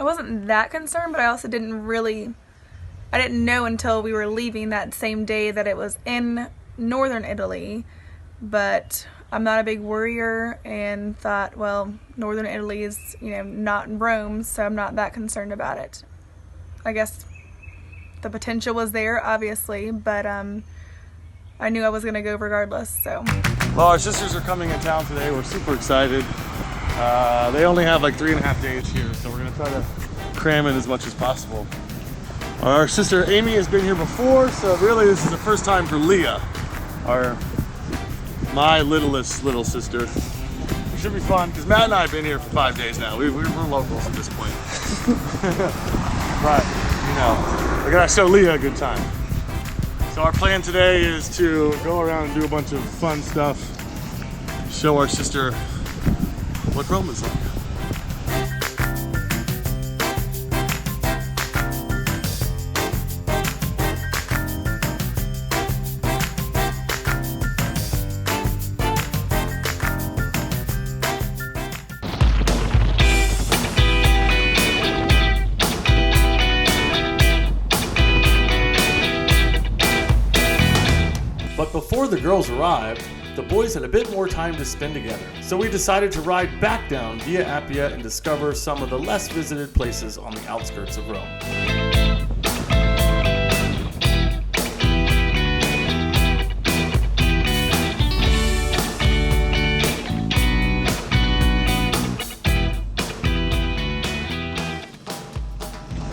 I wasn't that concerned, but I also didn't know until we were leaving that same day that it was in northern Italy. But I'm not a big worrier and thought, well, northern Italy is, not in Rome, so I'm not that concerned about it. I guess the potential was there, obviously, but I knew I was going to go regardless, so. Well, our sisters are coming in town today. We're super excited. They only have like 3.5 days here, so we're going to try to cram in as much as possible. Our sister Amy has been here before, so really this is the first time for Leah, my littlest little sister. It should be fun, because Matt and I have been here for 5 days now. We're locals at this point. But, we're going to show Leah a good time. So our plan today is to go around and do a bunch of fun stuff, show our sister what Rome is like. But before the girls arrived, the boys had a bit more time to spend together, so we decided to ride back down via Apia and discover some of the less visited places on the outskirts of Rome.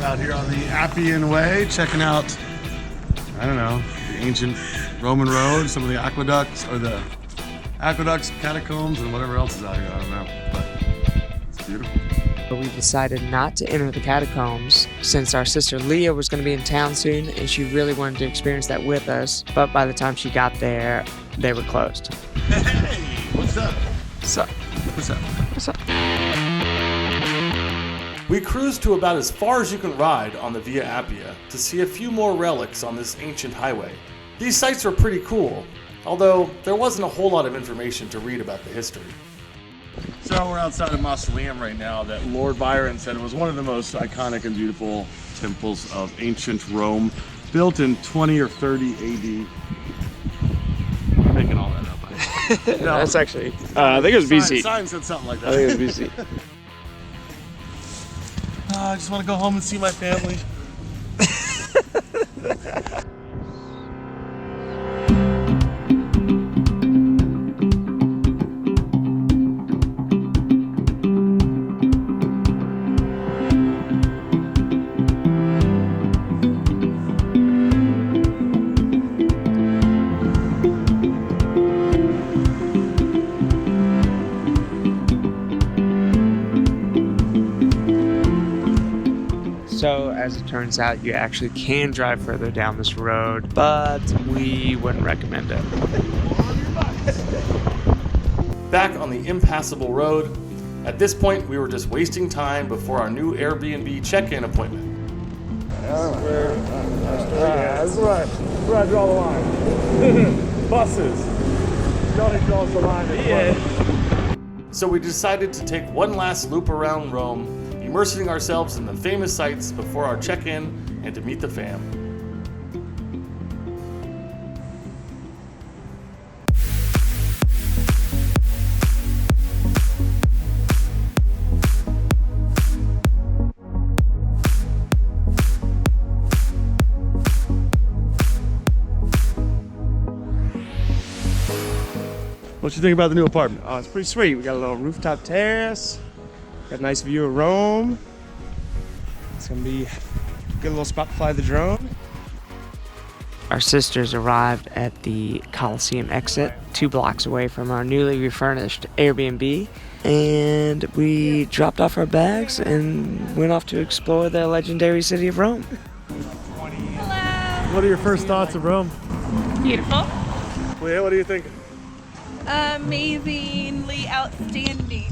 Out here on the Appian Way, checking out, the ancient Roman road, some of the aqueducts, catacombs, and whatever else is out here, I don't know, but it's beautiful. But we decided not to enter the catacombs since our sister Leah was going to be in town soon and she really wanted to experience that with us, but by the time she got there, they were closed. Hey, what's up? What's up? What's up? What's up? We cruised to about as far as you can ride on the Via Appia to see a few more relics on this ancient highway. These sites were pretty cool, although there wasn't a whole lot of information to read about the history. So we're outside a mausoleum right now that Lord Byron said it was one of the most iconic and beautiful temples of ancient Rome, built in 20 or 30 AD. I'm making all that up. No, that's actually, I think it was BC. Sign said something like that. I think it was BC. I just want to go home and see my family. So, as it turns out, you actually can drive further down this road, but we wouldn't recommend it. Back on the impassable road, at this point we were just wasting time before our new Airbnb check-in appointment. That's right. Where I draw the line. Buses. Johnny draws the line. Yeah. So we decided to take one last loop around Rome, immersing ourselves in the famous sites before our check-in and to meet the fam. What you think about the new apartment? Oh, it's pretty sweet. We got a little rooftop terrace. Got a nice view of Rome. It's gonna be a good little spot to fly the drone. Our sisters arrived at the Coliseum exit, 2 blocks away from our newly refurnished Airbnb, and we dropped off our bags and went off to explore the legendary city of Rome. What are your first thoughts of Rome? Beautiful. Leah, what do you think? Amazingly outstanding.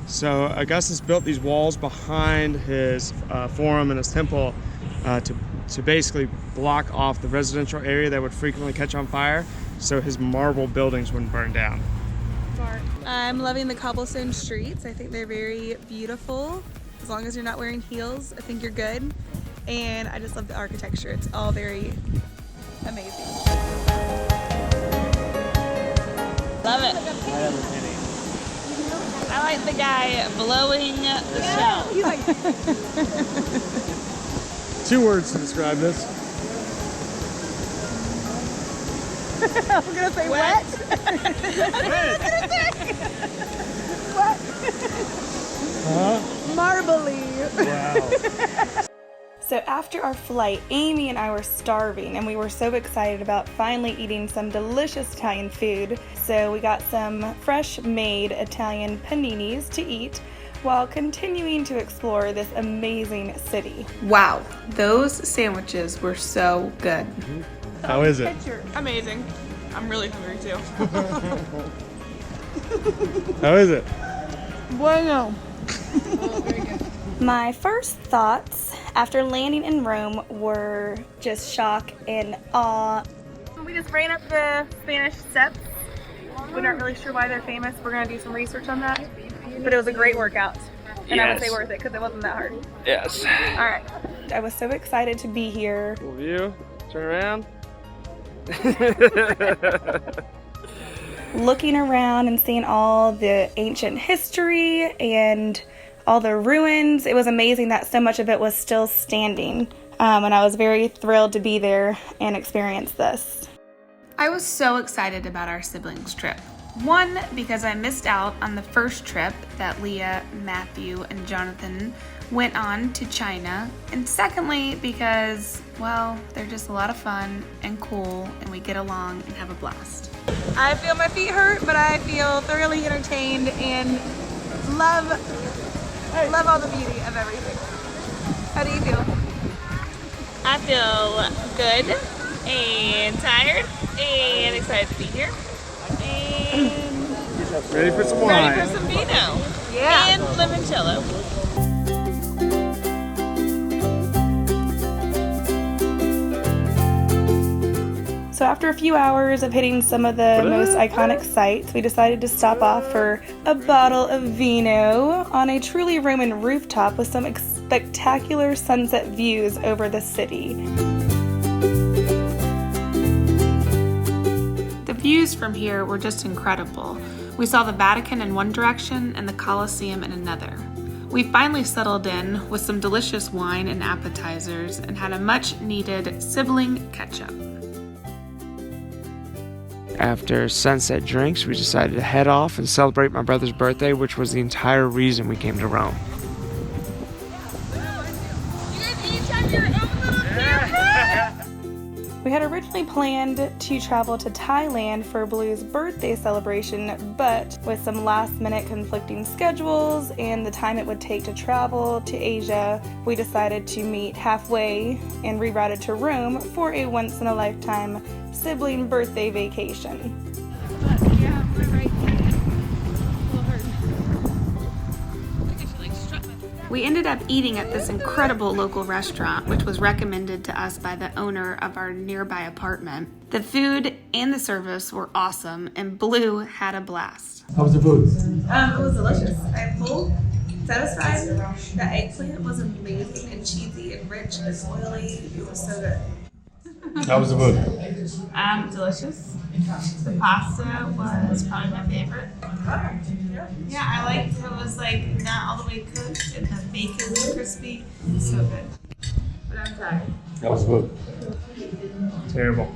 So Augustus built these walls behind his forum and his temple to basically block off the residential area that would frequently catch on fire, so his marble buildings wouldn't burn down. Smart. I'm loving the cobblestone streets. I think they're very beautiful. As long as you're not wearing heels, I think you're good. And I just love the architecture. It's all very amazing. Love it. I like the guy blowing the shell. He's like, 2 words to describe this. I'm gonna say wet. Marbly. Wow. So after our flight, Amy and I were starving and we were so excited about finally eating some delicious Italian food. So we got some fresh made Italian paninis to eat while continuing to explore this amazing city. Wow, those sandwiches were so good. How is it? Amazing. I'm really hungry too. How is it? Bueno. My first thoughts after landing in Rome were just shock and awe. We just ran up the Spanish steps. We're not really sure why they're famous. We're gonna do some research on that. But it was a great workout. And I would say worth it because it wasn't that hard. Yes. All right. I was so excited to be here. Cool view. Turn around. Looking around and seeing all the ancient history and all the ruins. It was amazing that so much of it was still standing. And I was very thrilled to be there and experience this. I was so excited about our siblings trip. One, because I missed out on the first trip that Leah, Matthew, and Jonathan went on to China. And secondly, because, well, they're just a lot of fun and cool and we get along and have a blast. I feel my feet hurt, but I feel thoroughly entertained and love all the beauty of everything. How do you feel? I feel good and tired and excited to be here. And Ready for some wine? ready for some vino. Yeah. And limoncello. So after a few hours of hitting some of the most iconic sites, we decided to stop off for a bottle of vino on a truly Roman rooftop with some spectacular sunset views over the city. The views from here were just incredible. We saw the Vatican in one direction and the Colosseum in another. We finally settled in with some delicious wine and appetizers and had a much needed sibling catch-up. After sunset drinks, we decided to head off and celebrate my brother's birthday, which was the entire reason we came to Rome. We had originally planned to travel to Thailand for Blue's birthday celebration, but with some last-minute conflicting schedules and the time it would take to travel to Asia, we decided to meet halfway and rerouted to Rome for a once-in-a-lifetime sibling birthday vacation. Yeah, we're right here. We ended up eating at this incredible local restaurant, which was recommended to us by the owner of our nearby apartment. The food and the service were awesome, and Blue had a blast. How was the food? It was delicious. I'm full, satisfied. The eggplant was amazing and cheesy and rich and oily. It was so good. How was the food? Delicious. The pasta was probably my favorite. Yeah, I liked it was like not all the way cooked and the bacon was crispy. So good. But I'm tired. How was the food? Terrible.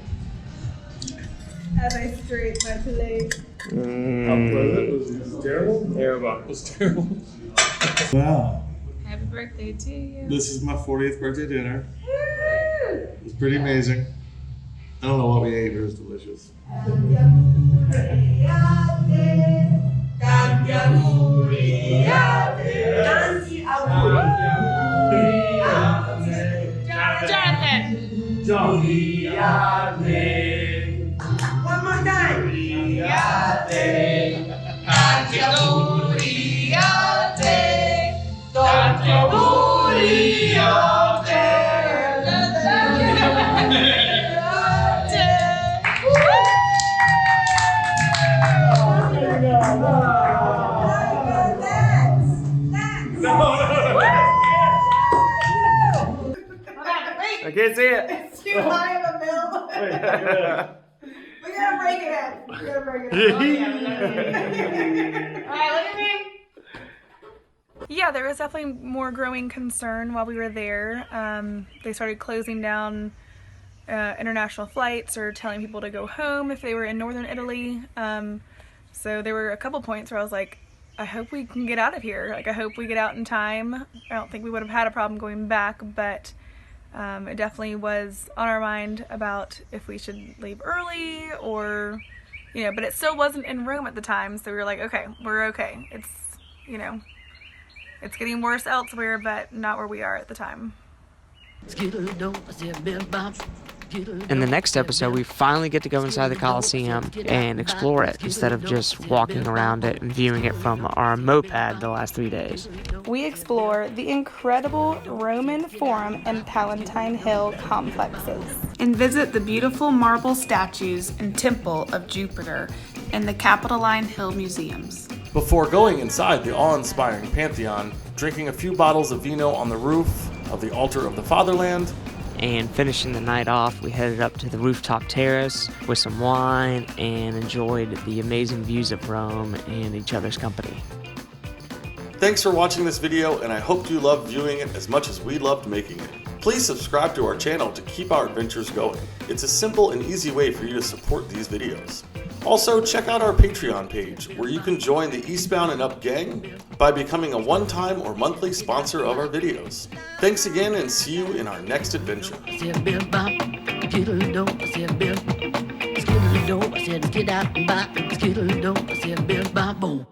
As I straight my plate. How was it? Was it terrible? Terrible. It was terrible. Wow. Happy birthday to you. This is my 40th birthday dinner. It was pretty amazing. I don't know what we ate, but it was delicious. Jonathan. One more time. Jonathan. I can't see it. It's too high of a bill. We gotta break it up. We gotta break it up. Alright, look at me. Yeah, there was definitely more growing concern while we were there. They started closing down international flights or telling people to go home if they were in northern Italy. So there were a couple points where I was like, I hope we can get out of here. Like, I hope we get out in time. I don't think we would have had a problem going back, but it definitely was on our mind about if we should leave early or, you know, but it still wasn't in Rome at the time. So we were like, okay, we're okay. It's, you know, it's getting worse elsewhere, but not where we are at the time. In the next episode, we finally get to go inside the Colosseum and explore it instead of just walking around it and viewing it from our moped the last 3 days. We explore the incredible Roman Forum and Palatine Hill complexes and visit the beautiful marble statues and Temple of Jupiter and the Capitoline Hill museums. Before going inside the awe-inspiring Pantheon, drinking a few bottles of vino on the roof of the Altar of the Fatherland, And finishing the night off, we headed up to the rooftop terrace with some wine and enjoyed the amazing views of Rome and each other's company. Thanks for watching this video, and I hope you loved viewing it as much as we loved making it. Please subscribe to our channel to keep our adventures going. It's a simple and easy way for you to support these videos. Also, check out our Patreon page, where you can join the Eastbound and Up gang by becoming a one-time or monthly sponsor of our videos. Thanks again, and see you in our next adventure. I said, get out and buy, skittle-do, I said, boom.